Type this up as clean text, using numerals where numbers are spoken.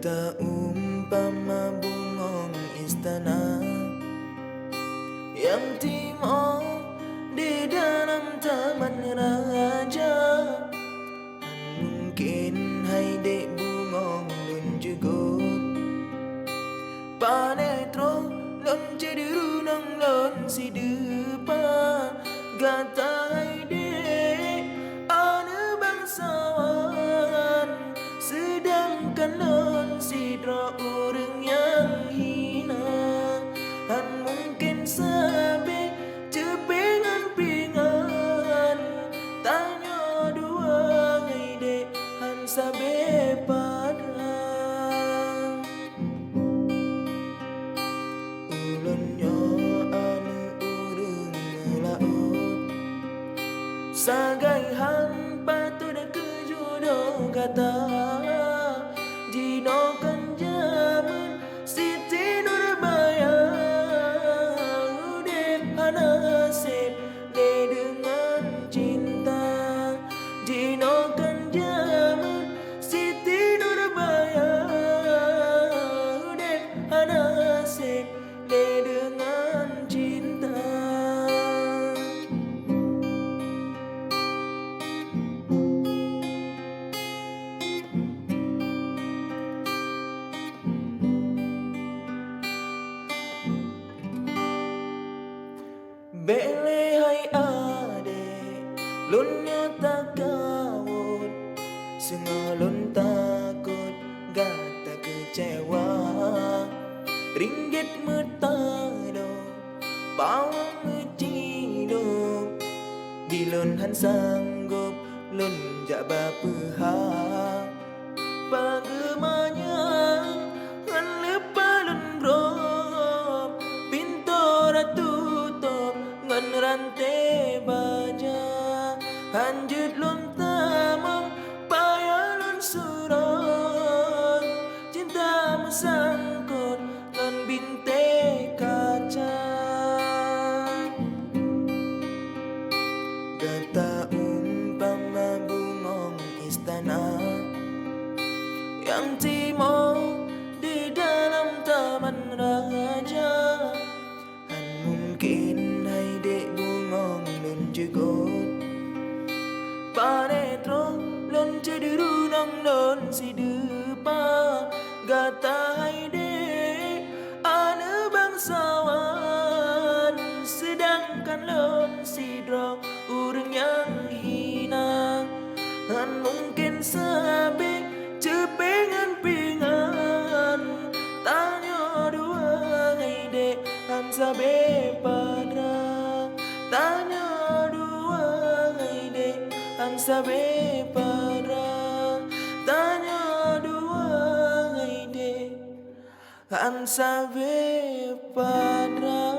Kata umpama bungong istana yang timo di dalam taman raja, mungkin hai dek bungong lun jugut panetro lon cediru nang lon si depa gata hai dek ana bangsawan, sedangkan lon sidra orang yang hina. Han mungkin sabe cepingan-pingan tanya dua ngai dek han sabe padang ulunnya anu urung ngelaut sagai han patu dah kejodoh kata Dino kan jaman Siti Nurbaya udep nasib de dengan cinta. Dino kan jaman Siti Nurbaya udep nasib de dengan cinta. Bele hai ade lunnya tak kawut sengalun takut gata kecewa ringgit metado pawang ngecido di lun han sanggup lun jak bapehak pagemanya han lepa lun rob pintu tutup ngan rantai baja hanjut lun tamang payah lun surat cinta mesangkut ngan bintai kaca. Kata umpama bungong istana yang timo di dalam taman raja, han mungkin hai dek bungong lun jugut panetro lon cediru nang lon si depa gata hai dek ana bangsawan, sedangkan lon sidra orang yang hina. Han mungkin sabe cepingan-pingan tanya dua ngai dek han sabe padra tanya dua ngai dek han sabe padra tanya dua ngai dek han sabe padra.